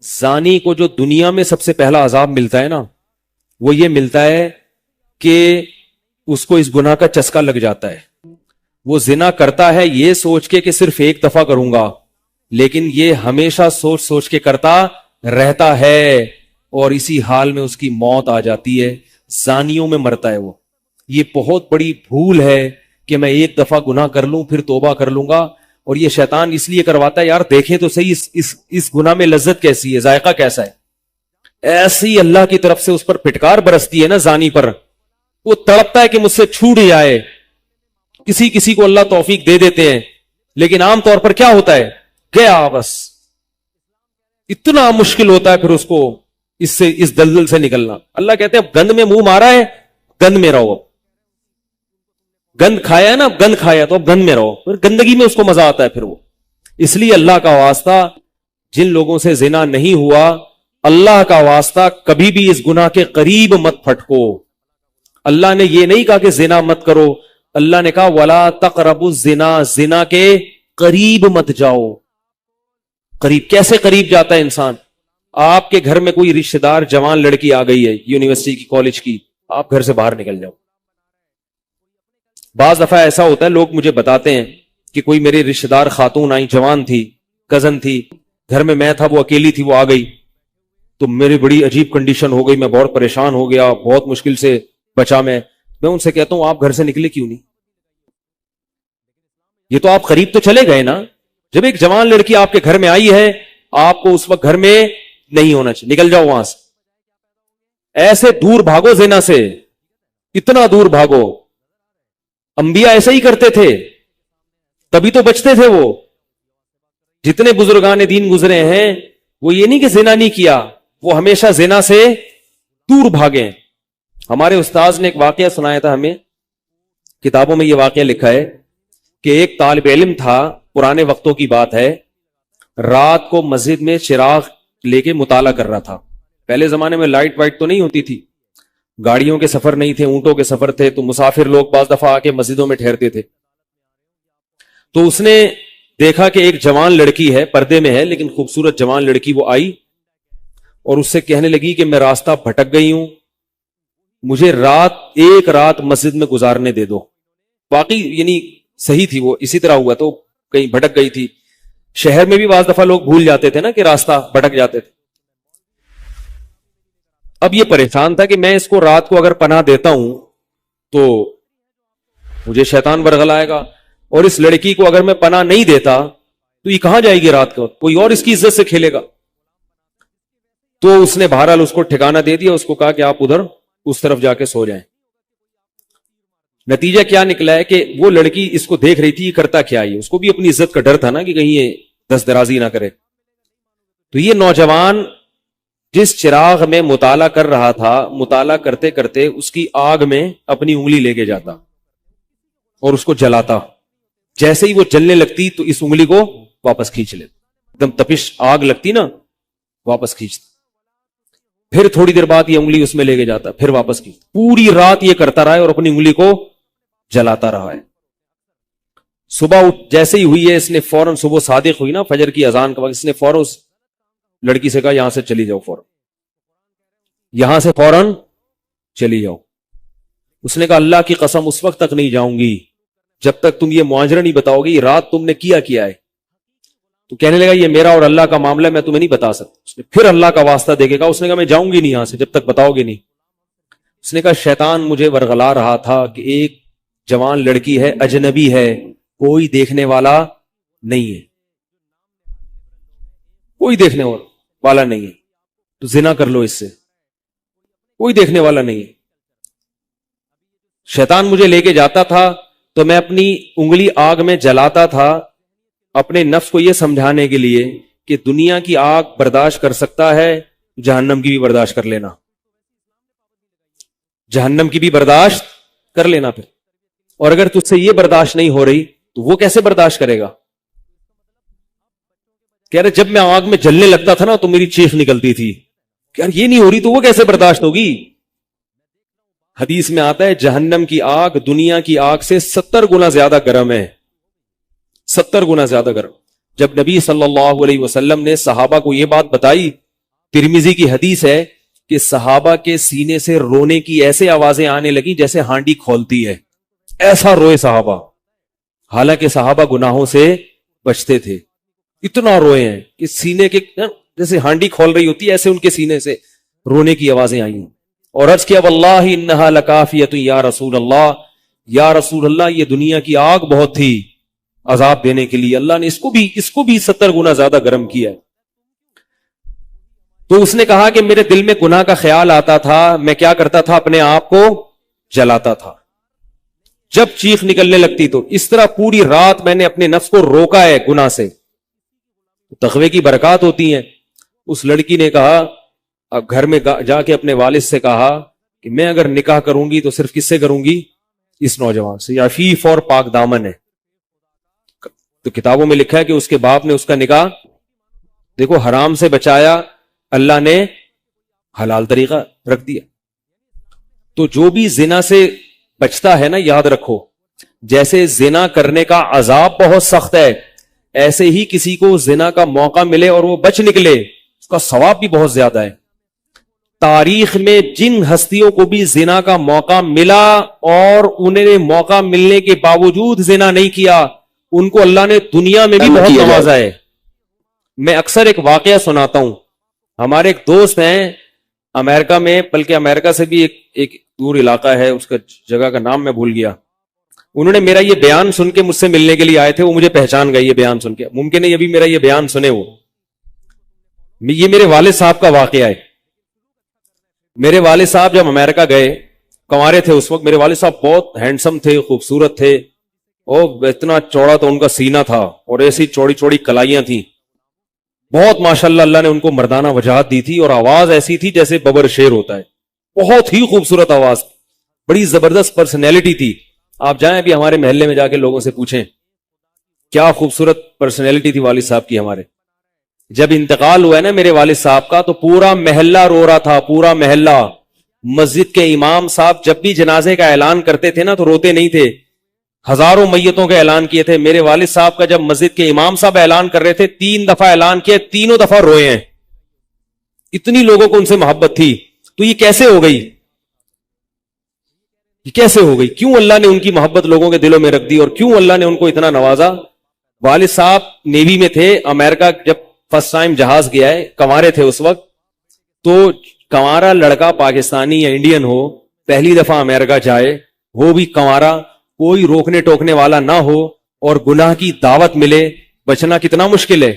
زانی کو جو دنیا میں سب سے پہلا عذاب ملتا ہے نا، وہ یہ ملتا ہے کہ اس کو اس گناہ کا چسکا لگ جاتا ہے. وہ زنا کرتا ہے یہ سوچ کے کہ صرف ایک دفعہ کروں گا، لیکن یہ ہمیشہ سوچ سوچ کے کرتا رہتا ہے، اور اسی حال میں اس کی موت آ جاتی ہے. زانیوں میں مرتا ہے وہ. یہ بہت بڑی بھول ہے کہ میں ایک دفعہ گناہ کر لوں پھر توبہ کر لوں گا. اور یہ شیطان اس لیے کرواتا ہے، یار دیکھیں تو صحیح اس گناہ میں لذت کیسی ہے، ذائقہ کیسا ہے. ایسی اللہ کی طرف سے اس پر پھٹکار برستی ہے نا زانی پر، وہ تڑپتا ہے کہ مجھ سے چھوٹ جائے. کسی کو اللہ توفیق دے دیتے ہیں، لیکن عام طور پر کیا ہوتا ہے، گیا بس. اتنا مشکل ہوتا ہے پھر اس کو اس دلدل سے نکلنا. اللہ کہتے ہیں اب گند میں منہ مارا ہے، گند میں رہو. گند کھایا ہے نا، گند کھایا تو اب گند میں رہو. پھر گندگی میں اس کو مزہ آتا ہے پھر وہ. اس لیے اللہ کا واسطہ جن لوگوں سے زنا نہیں ہوا، اللہ کا واسطہ کبھی بھی اس گناہ کے قریب مت پھٹکو. اللہ نے یہ نہیں کہا کہ زنا مت کرو، اللہ نے کہا وَلَا تَقْرَبُوا الزِّنَا، زنا کے قریب مت جاؤ. قریب کیسے قریب جاتا ہے انسان؟ آپ کے گھر میں کوئی رشتہ دار جوان لڑکی آ گئی ہے یونیورسٹی کی، کالج کی، آپ گھر سے باہر نکل جاؤ. بعض دفعہ ایسا ہوتا ہے، لوگ مجھے بتاتے ہیں کہ کوئی میری رشتہ دار خاتون آئی، جوان تھی، کزن تھی، گھر میں تھا، وہ اکیلی تھی، وہ آ گئی تو میری بڑی عجیب کنڈیشن ہو گئی، میں بہت پریشان ہو گیا، بہت مشکل سے بچا. میں ان سے کہتا ہوں آپ گھر سے نکلے کیوں نہیں؟ یہ تو آپ قریب تو چلے گئے نا. جب ایک جوان لڑکی آپ کے گھر میں آئی ہے، آپ کو اس وقت گھر میں نہیں ہونا چاہیے، نکل جاؤ وہاں سے. ایسے دور بھاگو زنا سے، اتنا دور بھاگو. انبیاء ایسا ہی کرتے تھے، تبھی تو بچتے تھے. وہ جتنے بزرگان دین گزرے ہیں، وہ یہ نہیں کہ زنا نہیں کیا، وہ ہمیشہ زنا سے دور بھاگے. ہمارے استاذ نے ایک واقعہ سنایا تھا ہمیں، کتابوں میں یہ واقعہ لکھا ہے کہ ایک طالب علم تھا، پرانے وقتوں کی بات ہے، رات کو مسجد میں چراغ لے کے مطالعہ کر رہا تھا. پہلے زمانے میں لائٹ وائٹ تو نہیں ہوتی تھی، گاڑیوں کے سفر نہیں تھے، اونٹوں کے سفر تھے، تو مسافر لوگ بعض دفعہ آ کے مسجدوں میں ٹھہرتے تھے. تو اس نے دیکھا کہ ایک جوان لڑکی ہے، پردے میں ہے لیکن خوبصورت جوان لڑکی، وہ آئی اور اس سے کہنے لگی کہ میں راستہ بھٹک گئی ہوں، مجھے ایک رات مسجد میں گزارنے دے دو. واقعی یعنی صحیح تھی، وہ اسی طرح ہوا، تو کہیں بھٹک گئی تھی. شہر میں بھی بعض دفعہ لوگ بھول جاتے تھے نا کہ راستہ بھٹک جاتے تھے. اب یہ پریشان تھا کہ میں اس کو رات کو اگر پناہ دیتا ہوں تو مجھے شیطان برگلائے گا، اور اس لڑکی کو اگر میں پناہ نہیں دیتا تو یہ کہاں جائے گی رات کو، کوئی اور اس کی عزت سے کھیلے گا. تو اس نے بہرحال اس کو ٹھکانہ دے دیا، اس کو کہا کہ آپ ادھر اس طرف جا کے سو جائیں. نتیجہ کیا نکلا ہے کہ وہ لڑکی اس کو دیکھ رہی تھی یہ کرتا کیا، اس کو بھی اپنی عزت کا ڈر تھا نا کہ کہیں یہ دست درازی نہ کرے. تو یہ نوجوان جس چراغ میں مطالعہ کر رہا تھا، مطالعہ کرتے کرتے اس کی آگ میں اپنی انگلی لے کے جاتا اور اس کو جلاتا. جیسے ہی وہ جلنے لگتی تو اس انگلی کو واپس کھینچ لیتا، ایک دم تپش آگ لگتی نا، واپس کھینچتا. پھر تھوڑی دیر بعد یہ انگلی اس میں لے کے جاتا، پھر واپس کھینچتا. پوری رات یہ کرتا رہا ہے اور اپنی انگلی کو جلاتا رہا ہے. صبح جیسے ہی ہوئی ہے، اس نے فوراً، صبح صادق ہوئی نا فجر کی اذان کا وقت، اس نے فوراً اس لڑکی سے کہا یہاں سے چلی جاؤ، فوراً یہاں سے فوراً چلی جاؤ. اس نے کہا اللہ کی قسم اس وقت تک نہیں جاؤں گی جب تک تم یہ معاجرہ نہیں بتاؤ گی، رات تم نے کیا ہے. تو کہنے لگا یہ میرا اور اللہ کا معاملہ ہے، میں تمہیں نہیں بتا سکتا. اس نے پھر اللہ کا واسطہ دے کے کہا، اس نے کہا میں جاؤں گی نہیں یہاں سے جب تک بتاؤ گے نہیں. اس نے کہا شیطان مجھے ورغلا رہا تھا کہ ایک جوان لڑکی ہے، اجنبی ہے، کوئی دیکھنے والا نہیں ہے، کوئی دیکھنے والا نہیں ہے، تو زنا کر لو اس سے، کوئی دیکھنے والا نہیں ہے. شیطان مجھے لے کے جاتا تھا تو میں اپنی انگلی آگ میں جلاتا تھا، اپنے نفس کو یہ سمجھانے کے لیے کہ دنیا کی آگ برداشت کر سکتا ہے، جہنم کی بھی برداشت کر لینا، جہنم کی بھی برداشت کر لینا. پھر اور اگر تجھ سے یہ برداشت نہیں ہو رہی تو وہ کیسے برداشت کرے گا؟ کہہ رہے جب میں آگ میں جلنے لگتا تھا نا تو میری چیخ نکلتی تھی کہ یار یہ نہیں ہو رہی تو وہ کیسے برداشت ہوگی. حدیث میں آتا ہے جہنم کی آگ دنیا کی آگ سے 70 گنا زیادہ گرم ہے، 70 گنا زیادہ گرم. جب نبی صلی اللہ علیہ وسلم نے صحابہ کو یہ بات بتائی ترمذی کی حدیث ہے کہ صحابہ کے سینے سے رونے کی ایسے آوازیں آنے لگی جیسے ہانڈی کھولتی ہے، ایسا روئے صحابہ، حالانکہ صحابہ گناہوں سے بچتے تھے، اتنا روئے ہیں کہ سینے کے جیسے ہانڈی کھول رہی ہوتی ہے ایسے ان کے سینے سے رونے کی آوازیں آئیں، اور عرض کیا واللہ انہا لکافیۃ یا رسول اللہ، یا رسول اللہ یہ دنیا کی آگ بہت تھی عذاب دینے کے لیے، اللہ نے اس کو بھی 70 گنا زیادہ گرم کیا ہے۔ تو اس نے کہا کہ میرے دل میں گناہ کا خیال آتا تھا، میں کیا کرتا تھا، اپنے آپ کو جلاتا تھا جب چیخ نکلنے لگتی، تو اس طرح پوری رات میں نے اپنے نفس کو روکا ہے گناہ سے۔ تقوی کی برکات ہوتی ہیں۔ اس لڑکی نے کہا، اب گھر میں جا کے اپنے والد سے کہا کہ میں اگر نکاح کروں گی تو صرف کس سے کروں گی، اس نوجوان سے، عفیف اور پاک دامن ہے۔ تو کتابوں میں لکھا ہے کہ اس کے باپ نے اس کا نکاح دیکھو حرام سے بچایا، اللہ نے حلال طریقہ رکھ دیا۔ تو جو بھی زنا سے بچتا ہے نا، یاد رکھو جیسے زنا کرنے کا عذاب بہت سخت ہے، ایسے ہی کسی کو زنا کا موقع ملے اور وہ بچ نکلے، اس کا ثواب بھی بہت زیادہ ہے۔ تاریخ میں جن ہستیوں کو بھی زنا کا موقع ملا اور انہیں موقع ملنے کے باوجود زنا نہیں کیا، ان کو اللہ نے دنیا میں بھی بہت نوازا ہے۔ میں اکثر ایک واقعہ سناتا ہوں، ہمارے ایک دوست ہیں امریکہ میں، بلکہ امریکہ سے بھی ایک دور علاقہ ہے، اس کا جگہ کا نام میں بھول گیا، انہوں نے میرا یہ بیان سن کے مجھ سے ملنے کے لیے آئے تھے، وہ مجھے پہچان گئے یہ بیان سن کے، ممکن ہے یہ بھی میرا یہ بیان سنے، وہ یہ میرے والد صاحب کا واقعہ ہے۔ میرے والد صاحب جب امریکہ گئے، کنوارے تھے اس وقت، میرے والد صاحب بہت ہینڈسم تھے، خوبصورت تھے، اور اتنا چوڑا تو ان کا سینہ تھا اور ایسی چوڑی چوڑی کلائیاں تھیں، بہت ماشاءاللہ اللہ نے ان کو مردانہ وجاہت دی تھی، اور آواز ایسی تھی جیسے ببر شیر ہوتا ہے، بہت ہی خوبصورت آواز، بڑی زبردست پرسنالٹی تھی۔ آپ جائیں ابھی ہمارے محلے میں جا کے لوگوں سے پوچھیں کیا خوبصورت پرسنالٹی تھی والد صاحب کی ہمارے۔ جب انتقال ہوا ہے نا میرے والد صاحب کا، تو پورا محلہ رو رہا تھا، پورا محلہ۔ مسجد کے امام صاحب جب بھی جنازے کا اعلان کرتے تھے نا تو روتے نہیں تھے، ہزاروں میتوں کا اعلان کیے تھے۔ میرے والد صاحب کا جب مسجد کے امام صاحب اعلان کر رہے تھے، 3 دفعہ اعلان کیا، تینوں دفعہ روئے ہیں، اتنی لوگوں کو ان سے محبت تھی۔ تو یہ کیسے ہو گئی، یہ کیسے ہو گئی؟ کیوں اللہ نے ان کی محبت لوگوں کے دلوں میں رکھ دی، اور کیوں اللہ نے ان کو اتنا نوازا؟ والد صاحب نیوی میں تھے، امریکہ جب فرسٹ ٹائم جہاز گیا ہے، کنوارے تھے اس وقت، تو کنوارا لڑکا پاکستانی یا انڈین ہو، پہلی دفعہ امریکہ جائے، وہ بھی کنوارا، کوئی روکنے ٹوکنے والا نہ ہو، اور گناہ کی دعوت ملے، بچنا کتنا مشکل ہے۔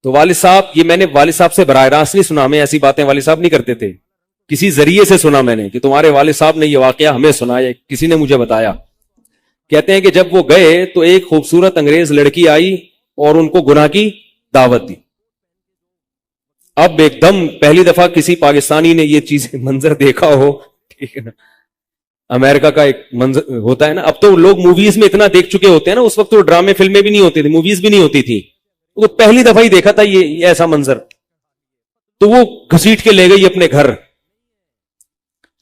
تو والد صاحب، یہ میں نے والد صاحب سے براہ راست نہیں سنا، ہمیں ایسی باتیں والد صاحب نہیں کرتے تھے، کسی ذریعے سے سنا میں نے کہ تمہارے والد صاحب نے یہ واقعہ ہمیں سنایا، کسی نے مجھے بتایا۔ کہتے ہیں کہ جب وہ گئے تو ایک خوبصورت انگریز لڑکی آئی اور ان کو گناہ کی دعوت دی۔ اب ایک دم پہلی دفعہ کسی پاکستانی نے یہ چیز منظر دیکھا ہو، ٹھیک ہے نا، امریکہ کا ایک منظر ہوتا ہے نا، اب تو لوگ موویز میں اتنا دیکھ چکے ہوتے ہیں نا، اس وقت تو ڈرامے فلمیں بھی نہیں ہوتی تھی، موویز بھی نہیں ہوتی تھی، تو پہلی دفعہ ہی دیکھا تھا یہ ایسا منظر، تو وہ گھسیٹ کے لے گئی اپنے گھر۔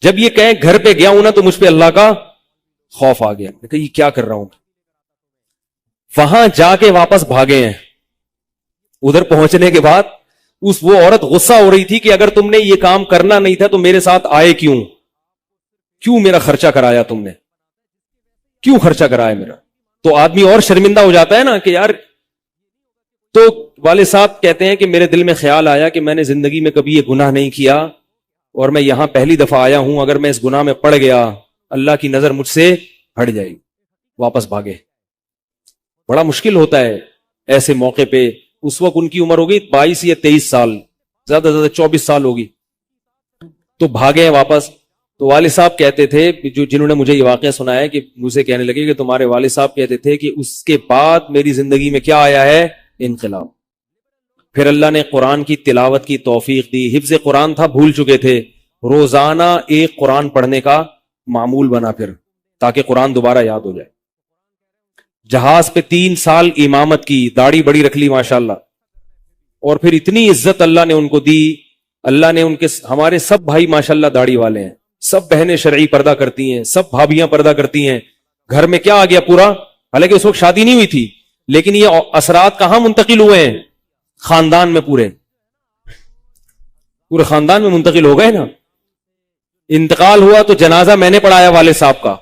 جب یہ کہیں گھر پہ گیا ہوں نا تو مجھ پہ اللہ کا خوف آ گیا، میں کہا یہ کیا کر رہا ہوں، وہاں جا کے واپس بھاگے ہیں۔ ادھر پہنچنے کے بعد وہ عورت غصہ ہو رہی تھی کہ اگر تم نے یہ کام کرنا نہیں تھا تو میرے ساتھ آئے کیوں میرا خرچہ کرایا، تم نے کیوں خرچہ کرایا میرا؟ تو آدمی اور شرمندہ ہو جاتا ہے نا کہ یار۔ تو والد صاحب کہتے ہیں کہ میرے دل میں خیال آیا کہ میں نے زندگی میں کبھی یہ گناہ نہیں کیا، اور میں یہاں پہلی دفعہ آیا ہوں، اگر میں اس گناہ میں پڑ گیا اللہ کی نظر مجھ سے ہٹ جائے گی۔ واپس بھاگے۔ بڑا مشکل ہوتا ہے ایسے موقع پہ۔ اس وقت ان کی عمر ہوگی 22 یا 23 سال، زیادہ سے زیادہ 24 سال ہوگی، تو بھاگے ہیں واپس۔ تو والد صاحب کہتے تھے، جنہوں نے مجھے یہ واقعہ سنایا، کہ مجھے کہنے لگے کہ تمہارے والد صاحب کہتے تھے کہ اس کے بعد میری زندگی میں کیا آیا ہے؟ انقلاب۔ پھر اللہ نے قرآن کی تلاوت کی توفیق دی، حفظ قرآن تھا، بھول چکے تھے، روزانہ ایک قرآن پڑھنے کا معمول بنا پھر، تاکہ قرآن دوبارہ یاد ہو جائے۔ جہاز پہ 3 سال امامت کی، داڑھی بڑی رکھ لی ماشاءاللہ، اور پھر اتنی عزت اللہ نے ان کو دی۔ اللہ نے ان کے، ہمارے سب بھائی ماشاءاللہ داڑھی والے ہیں، سب بہنیں شرعی پردہ کرتی ہیں، سب بھابیاں پردہ کرتی ہیں۔ گھر میں کیا آ گیا پورا، حالانکہ اس وقت شادی نہیں ہوئی تھی، لیکن یہ اثرات کہاں منتقل ہوئے ہیں؟ خاندان میں پورے۔ پورے خاندان میں منتقل ہو گئے نا. انتقال ہوا تو جنازہ میں نے پڑھایا والد صاحب کا.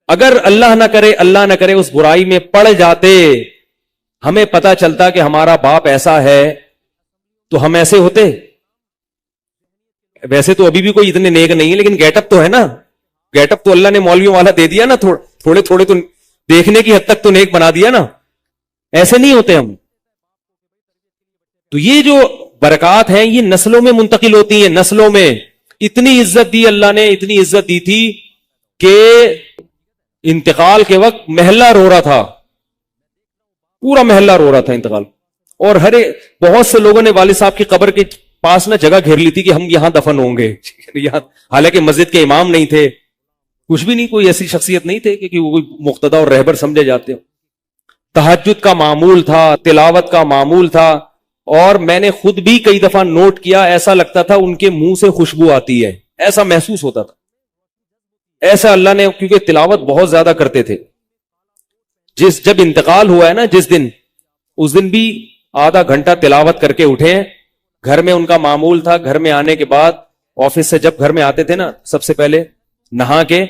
اگر اللہ نہ کرے اس برائی میں پڑ جاتے, ہمیں پتا چلتا کہ ہمارا باپ ایسا ہے, تو ہم ایسے ہوتے؟ ویسے تو ابھی بھی کوئی اتنے نیک نہیں ہے, لیکن گیٹ اپ تو ہے نا. گیٹ اپ تو اللہ نے مولویوں والا دے دیا نا, تھوڑے تھوڑے تو دیکھنے کی حد تک تو نیک بنا دیا نا. ایسے نہیں ہوتے ہم. تو یہ جو برکات ہیں یہ نسلوں میں منتقل ہوتی ہیں. نسلوں میں اتنی عزت دی اللہ نے, اتنی عزت دی تھی کہ انتقال کے وقت محلہ رو رہا تھا, پورا محلہ رو رہا تھا انتقال. اور بہت سے لوگوں نے والد صاحب کی قبر کے پاس نہ جگہ گھیر لی تھی کہ ہم یہاں دفن ہوں گے. حالانکہ مسجد کے امام نہیں تھے, کچھ بھی نہیں, کوئی ایسی شخصیت نہیں تھے کہ وہ مقتدی اور رہبر سمجھے جاتے ہو. تہجد کا معمول تھا, تلاوت کا معمول تھا, اور میں نے خود بھی کئی دفعہ نوٹ کیا, ایسا لگتا تھا ان کے منہ سے خوشبو آتی ہے, ایسا محسوس ہوتا تھا. ایسا اللہ نے, کیونکہ تلاوت بہت زیادہ کرتے تھے. جب انتقال ہوا ہے نا جس دن, اس دن بھی آدھا گھنٹہ تلاوت کر کے اٹھے. گھر میں ان کا معمول تھا, گھر میں آنے کے بعد آفس سے جب گھر میں آتے تھے نا, سب سے پہلے نہا کے,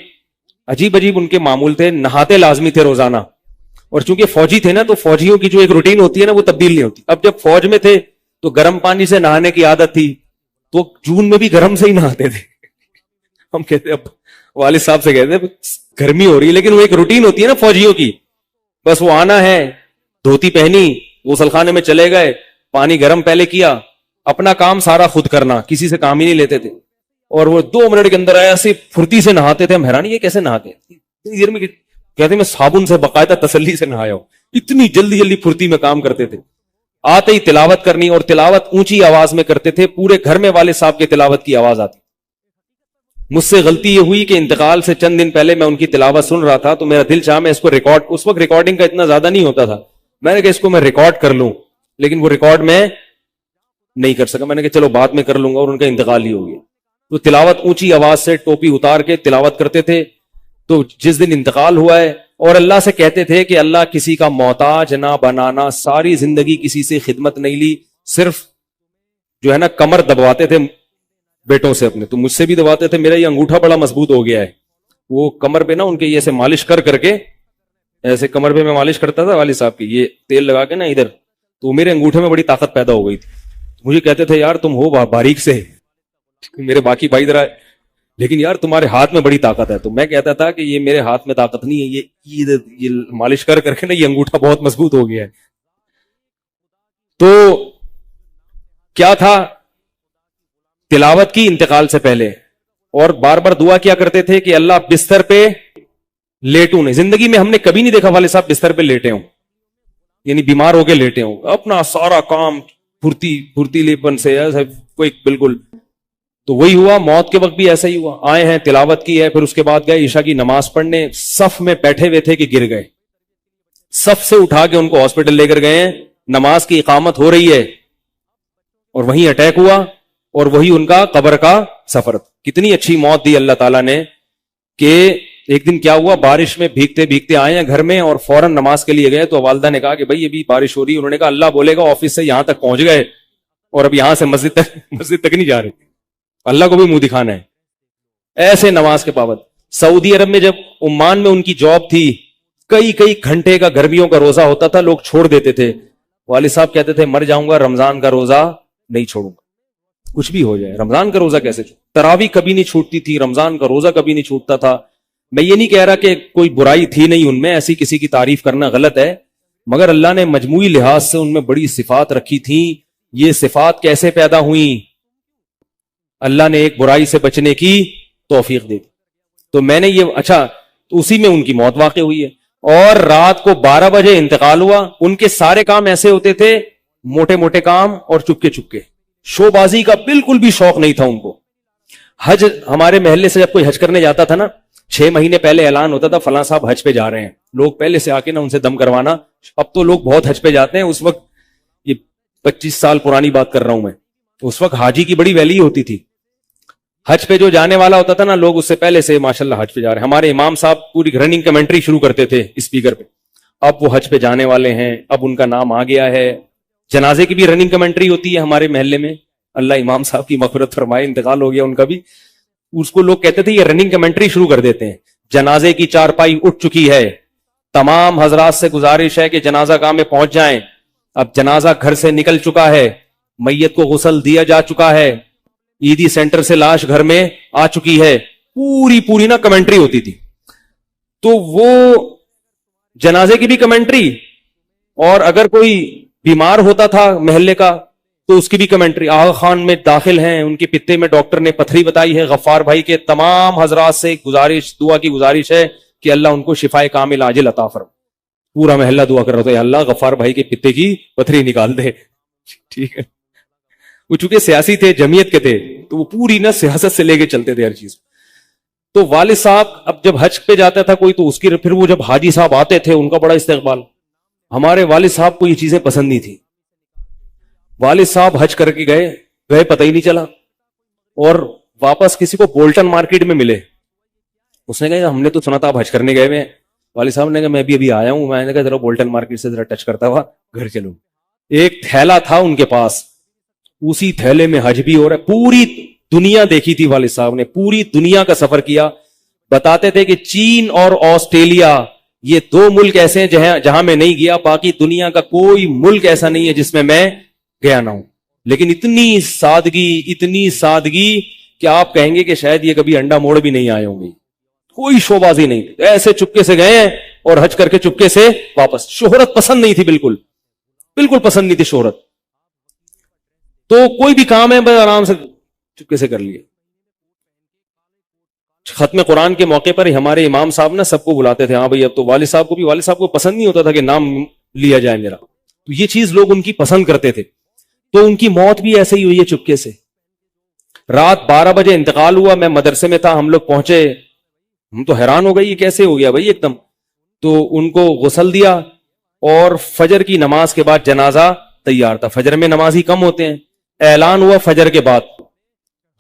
عجیب ان کے معمول تھے, نہاتے لازمی تھے روزانہ. اور چونکہ فوجی تھے نا, تو فوجیوں کی جو ایک روٹین ہوتی ہے نا وہ تبدیل نہیں ہوتی. اب جب فوج میں تھے تو گرم پانی سے نہانے کی عادت تھی, تو جون میں بھی گرم سے ہی نہاتے تھے. ہم کہتے, اب والد صاحب سے کہتے گرمی ہو رہی ہے, لیکن وہ ایک روٹین ہوتی ہے نا فوجیوں کی, بس وہ آنا ہے, دھوتی پہنی, غسل خانے میں چلے گئے, پانی گرم پہلے کیا, اپنا کام سارا خود کرنا, کسی سے کام ہی نہیں لیتے تھے. اور وہ 2 منٹ کے اندر ایسے پھرتی سے نہاتے تھے, ہم حیران, یہ کیسے نہاتے ہیں اتنی دیر میں؟ کہتے میں صابن سے باقاعدہ تسلی سے نہایا ہوں. اتنی جلدی پھرتی میں کام کرتے تھے. آتے ہی تلاوت کرنی, اور تلاوت اونچی آواز میں کرتے تھے, پورے گھر میں والد صاحب کے تلاوت کی آواز آتی. مجھ سے غلطی یہ ہوئی کہ انتقال سے چند دن پہلے میں ان کی تلاوت سن رہا تھا, تو میرا دل چاہا میں اس کو ریکارڈ, اس وقت ریکارڈنگ کا اتنا زیادہ نہیں ہوتا تھا, میں نے کہا اس کو میں ریکارڈ کر لوں, لیکن وہ ریکارڈ میں نہیں کر سکا. میں نے کہا چلو بعد میں کر لوں گا, اور ان کا انتقال ہی ہو گیا. تو تلاوت اونچی آواز سے ٹوپی اتار کے تلاوت کرتے تھے. تو جس دن انتقال ہوا ہے, اور اللہ سے کہتے تھے کہ اللہ کسی کا محتاج نہ بنانا, ساری زندگی کسی سے خدمت نہیں لی, صرف جو ہے نا کمر دبواتے تھے بیٹوں سے اپنے, تو مجھ سے بھی دبواتے تھے. میرا یہ انگوٹھا بڑا مضبوط ہو گیا ہے, وہ کمر پہ نا ان کے یہ ایسے مالش کر کے, ایسے کمر پہ میں مالش کرتا تھا والد صاحب کی, یہ تیل لگا کے نا ادھر, تو میرے انگوٹھے میں بڑی طاقت پیدا ہو گئی تھی. مجھے کہتے تھے یار تم ہو باریک سے, میرے باقی بھائی ذرا, لیکن یار تمہارے ہاتھ میں بڑی طاقت ہے. تو میں کہتا تھا کہ یہ میرے ہاتھ میں طاقت نہیں ہے, یہ مالش کر کے نا یہ انگوٹھا بہت مضبوط ہو گیا ہے. تو کیا تھا, تلاوت کی انتقال سے پہلے, اور بار بار دعا کیا کرتے تھے کہ اللہ بستر پہ لیٹوں نہیں. زندگی میں ہم نے کبھی نہیں دیکھا والد صاحب بستر پہ لیٹے ہوں, یعنی بیمار ہو کے لیٹے ہوں, اپنا سارا کام پھرتیلی پن سے کوئی بالکل. تو وہی ہوا, موت کے وقت بھی ایسا ہی ہوا. آئے ہیں, تلاوت کی ہے, پھر اس کے بعد گئے عشاء کی نماز پڑھنے, صف میں بیٹھے ہوئے تھے کہ گر گئے. صف سے اٹھا کے ان کو ہاسپٹل لے کر گئے, نماز کی اقامت ہو رہی ہے, اور وہیں اٹیک ہوا, اور وہی ان کا قبر کا سفر. کتنی اچھی موت دی اللہ تعالیٰ نے, کہ ایک دن کیا ہوا, بارش میں بھیگتے بھیگتے آئے ہیں گھر میں, اور فوراً نماز کے لیے گئے. تو والدہ نے کہا کہ بھائی ابھی بارش ہو رہی ہے. انہوں نے کہا اللہ بولے گا آفس سے یہاں تک پہنچ گئے, اور اب یہاں سے مسجد تک نہیں جا رہے, اللہ کو بھی منہ دکھانا ہے. ایسے نماز کے پابند. سعودی عرب میں جب عمان میں ان کی جاب تھی, کئی گھنٹے کا گرمیوں کا روزہ ہوتا تھا, لوگ چھوڑ دیتے تھے. والد صاحب کہتے تھے مر جاؤں گا, رمضان کا روزہ نہیں چھوڑوں گا, کچھ بھی ہو جائے. رمضان کا روزہ کیسے چھوڑ, تراویح کبھی نہیں چھوٹتی تھی, رمضان کا روزہ کبھی نہیں چھوٹتا تھا. میں یہ نہیں کہہ رہا کہ کوئی برائی تھی نہیں ان میں, ایسی کسی کی تعریف کرنا غلط ہے, مگر اللہ نے مجموعی لحاظ سے ان میں بڑی صفات رکھی تھی. یہ صفات کیسے پیدا ہوئیں؟ اللہ نے ایک برائی سے بچنے کی توفیق دی. تو میں نے یہ تو اسی میں ان کی موت واقع ہوئی ہے. اور رات کو 12 بجے انتقال ہوا. ان کے سارے کام ایسے ہوتے تھے, موٹے موٹے کام اور چپکے, شو بازی کا بالکل بھی شوق نہیں تھا ان کو. حج, ہمارے محلے سے جب کوئی حج کرنے جاتا تھا نا, 6 مہینے پہلے اعلان ہوتا تھا فلاں صاحب حج پہ جا رہے ہیں, لوگ پہلے سے آ کے نا ان سے دم کروانا. اب تو لوگ بہت حج پہ جاتے ہیں, اس وقت یہ 25 سال پرانی بات کر رہا ہوں میں, اس وقت حاجی کی بڑی ویلی ہوتی تھی. حج پہ جو جانے والا ہوتا تھا نا, لوگ اس سے پہلے سے ماشاءاللہ حج پہ جا رہے ہیں. ہمارے امام صاحب پوری رننگ کمنٹری شروع کرتے تھے اسپیکر پہ, اب وہ حج پہ جانے والے ہیں, اب ان کا نام آ گیا ہے. جنازے کی بھی رننگ کمنٹری ہوتی ہے ہمارے محلے میں, اللہ امام صاحب کی مغفرت فرمائے, انتقال ہو گیا ان کا بھی. اس کو لوگ کہتے تھے یہ رننگ کمنٹری شروع کر دیتے ہیں. جنازے کی چارپائی اٹھ چکی ہے, تمام حضرات سے گزارش ہے کہ جنازہ گاہ میں پہنچ جائیں. اب جنازہ گھر سے نکل چکا ہے, میت کو غسل دیا جا چکا ہے, عیدی سینٹر سے لاش گھر میں آ چکی ہے. پوری نا کمنٹری ہوتی تھی. تو وہ جنازے کی بھی کمنٹری, اور اگر کوئی بیمار ہوتا تھا محلے کا تو اس کی بھی کمنٹری. آغا خان میں داخل ہیں, ان کے پتے میں ڈاکٹر نے پتھری بتائی ہے. غفار بھائی کے تمام حضرات سے گزارش, دعا کی گزارش ہے کہ اللہ ان کو شفائے کامل عاجل عطا فرمائے. پورا محلہ دعا کر رہا تھا, اللہ غفار بھائی کے پتے کی پتھری نکال دے. ٹھیک ہے, وہ چونکہ سیاسی تھے, جمعیت کے تھے, تو وہ پوری نا سیاست سے لے کے چلتے تھے ہر چیز. تو والد صاحب اب جب حج پہ جاتا تھا کوئی, تو اس کی پھر وہ جب حاجی صاحب آتے تھے ان کا بڑا استقبال. ہمارے والد صاحب کو یہ چیزیں پسند نہیں تھی. والد صاحب حج کر کے گئے پتہ ہی نہیں چلا, اور واپس کسی کو بولٹن مارکیٹ میں ملے. اس نے کہا ہم نے تو سنا تھا آپ حج کرنے گئے ہوئے. والد صاحب نے کہا میں بھی ابھی آیا ہوں. میں نے کہا ذرا بولٹن مارکیٹ سے ذرا ٹچ کرتا ہوا گھر چلو. ایک تھیلا تھا ان کے پاس, اسی تھیلے میں حج بھی ہو رہا ہے. پوری دنیا دیکھی تھی والد صاحب نے, پوری دنیا کا سفر کیا. بتاتے تھے کہ چین اور آسٹریلیا یہ 2 ملک ایسے ہیں جہاں میں نہیں گیا, باقی دنیا کا کوئی ملک ایسا نہیں ہے جس میں گیا نہ ہوں. لیکن اتنی سادگی کہ آپ کہیں گے کہ شاید یہ کبھی انڈا موڑ بھی نہیں آئے ہوں گے. کوئی شوبازی نہیں, ایسے چپکے سے گئے ہیں اور حج کر کے چپکے سے واپس. شہرت پسند نہیں تھی, بالکل پسند نہیں تھی شہرت. تو کوئی بھی کام ہے بس آرام سے چپکے سے کر لیے. ختم قرآن کے موقع پر ہمارے امام صاحب نا سب کو بلاتے تھے. ہاں بھائی, اب تو والد صاحب کو پسند نہیں ہوتا تھا کہ نام لیا جائے میرا. تو یہ چیز لوگ ان کی پسند کرتے تھے. تو ان کی موت بھی ایسے ہی ہوئی ہے چپکے سے. رات 12 بجے انتقال ہوا. میں مدرسے میں تھا, ہم لوگ پہنچے, ہم تو حیران ہو گئے یہ کیسے ہو گیا بھائی ایک دم. تو ان کو غسل دیا, اور فجر کی نماز کے بعد جنازہ تیار تھا. فجر میں نمازی کم ہوتے ہیں. اعلان ہوا فجر کے بعد.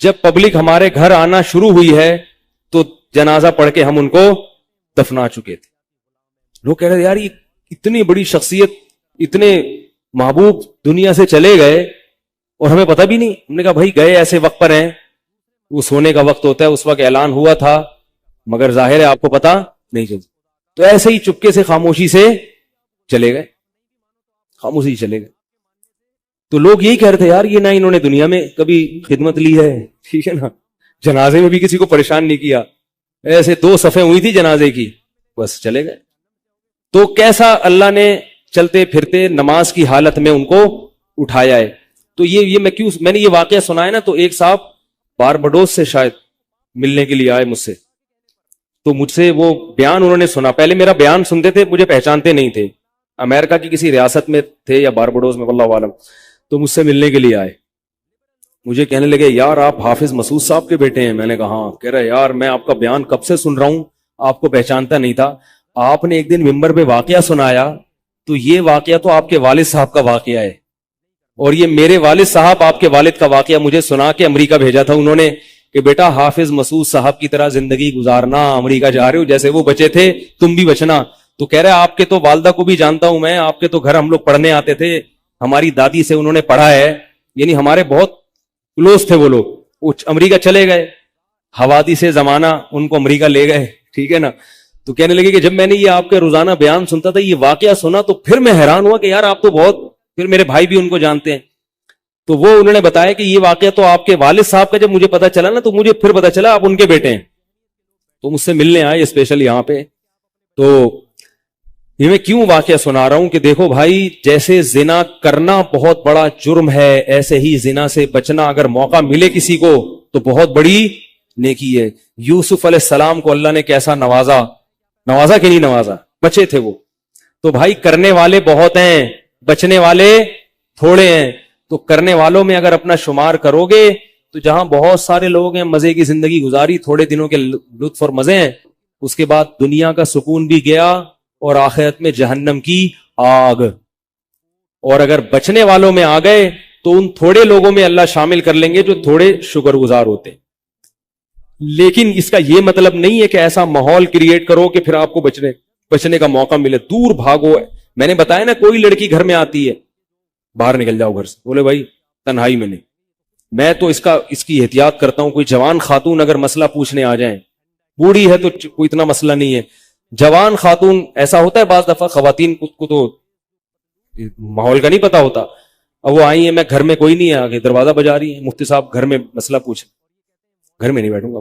جب پبلک ہمارے گھر آنا شروع ہوئی ہے تو جنازہ پڑھ کے ہم ان کو دفنا چکے تھے. لوگ کہہ رہے تھے یار یہ اتنی بڑی شخصیت, اتنے محبوب دنیا سے چلے گئے اور ہمیں پتہ بھی نہیں. ہم نے کہا بھائی گئے ایسے وقت پر ہیں, وہ سونے کا وقت ہوتا ہے, اس وقت اعلان ہوا تھا, مگر ظاہر ہے آپ کو پتہ نہیں چلتا. تو ایسے ہی چپکے سے خاموشی سے چلے گئے, خاموشی چلے گئے. تو لوگ یہی کہہ رہے تھے یار یہ نہ انہوں نے دنیا میں کبھی خدمت لی ہے, ٹھیک ہے نا, جنازے میں بھی کسی کو پریشان نہیں کیا, ایسے 2 صفیں ہوئی تھی جنازے کی, بس چلے گئے. تو کیسا اللہ نے چلتے پھرتے نماز کی حالت میں ان کو اٹھایا ہے. تو یہ میں نے یہ واقعہ سنا ہے نا, تو ایک صاحب باربڈوس سے شاید ملنے کے لیے آئے مجھ سے. تو مجھ سے وہ بیان انہوں نے سنا, پہلے میرا بیان سنتے تھے, مجھے پہچانتے نہیں تھے, امریکہ کی کسی ریاست میں تھے یا باربڈوس میں واللہ عالم. تو مجھ سے ملنے کے لیے آئے, مجھے کہنے لگے یار آپ حافظ مسعود صاحب کے بیٹے ہیں. میں نے کہا ہاں. کہہ رہا یار میں آپ کا بیان کب سے سن رہا ہوں, آپ کو پہچانتا نہیں تھا. آپ نے ایک دن ممبر پہ واقعہ سنایا, تو یہ واقعہ تو آپ کے والد صاحب کا واقعہ ہے, اور یہ میرے والد صاحب آپ کے والد کا واقعہ مجھے سنا کے امریکہ بھیجا تھا انہوں نے کہ بیٹا حافظ مسعود صاحب کی طرح زندگی گزارنا, امریکہ جا رہے ہو جیسے وہ بچے تھے تم بھی بچنا. تو کہہ رہے آپ کے تو والدہ کو بھی جانتا ہوں میں, آپ کے تو گھر ہم لوگ پڑھنے آتے تھے, ہماری دادی سے انہوں نے پڑھا ہے, یعنی ہمارے بہت کلوز تھے وہ لوگ. وہ امریکہ چلے گئے, حوادث سے زمانہ ان کو امریکہ لے گئے, ٹھیک ہے نا. تو کہنے لگے کہ جب میں نے یہ آپ کے روزانہ بیان سنتا تھا, یہ واقعہ سنا, تو پھر میں حیران ہوا کہ یار آپ تو بہت, پھر میرے بھائی بھی ان کو جانتے ہیں. تو وہ انہوں نے بتایا کہ یہ واقعہ تو آپ کے والد صاحب کا جب مجھے پتا چلا نا, تو مجھے پھر پتا چلا آپ ان کے بیٹے ہیں. تو مجھ سے ملنے آئے اسپیشل یہاں پہ. تو یہ میں کیوں واقعہ سنا رہا ہوں کہ دیکھو بھائی, جیسے زنا کرنا بہت بڑا جرم ہے, ایسے ہی زنا سے بچنا اگر موقع ملے کسی کو تو بہت بڑی نیکی ہے. یوسف علیہ السلام کو اللہ نے کیسا نوازا کہ نہیں نوازا, بچے تھے وہ. تو بھائی کرنے والے بہت ہیں, بچنے والے تھوڑے ہیں. تو کرنے والوں میں اگر اپنا شمار کرو گے تو جہاں بہت سارے لوگ ہیں مزے کی زندگی گزاری, تھوڑے دنوں کے لطف اور مزے ہیں, اس کے بعد دنیا کا سکون بھی گیا اور آخرت میں جہنم کی آگ. اور اگر بچنے والوں میں آ گئے تو ان تھوڑے لوگوں میں اللہ شامل کر لیں گے جو تھوڑے شکر گزار ہوتے. لیکن اس کا یہ مطلب نہیں ہے کہ ایسا ماحول کریٹ کرو کہ پھر آپ کو بچنے کا موقع ملے, دور بھاگو. میں نے بتایا نا, کوئی لڑکی گھر میں آتی ہے, باہر نکل جاؤ گھر سے, بولے بھائی تنہائی میں نہیں, میں تو اس کی احتیاط کرتا ہوں. کوئی جوان خاتون اگر مسئلہ پوچھنے آ جائیں, بوڑھی ہے تو کوئی اتنا مسئلہ نہیں ہے, جوان خاتون ایسا ہوتا ہے بعض دفعہ خواتین کو تو ماحول کا نہیں پتا ہوتا, اب وہ آئی ہیں, میں گھر میں کوئی نہیں ہے, آگے دروازہ بجا رہی ہے, مفتی صاحب گھر میں مسئلہ پوچھیں. گھر میں نہیں بیٹھوں گا,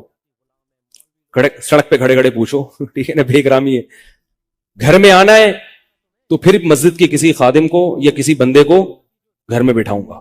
سڑک پہ کھڑے کھڑے پوچھو, ٹھیک ہے نا, بے احترامی ہے. گھر میں آنا ہے تو پھر مسجد کے کسی خادم کو یا کسی بندے کو گھر میں بٹھاؤں گا.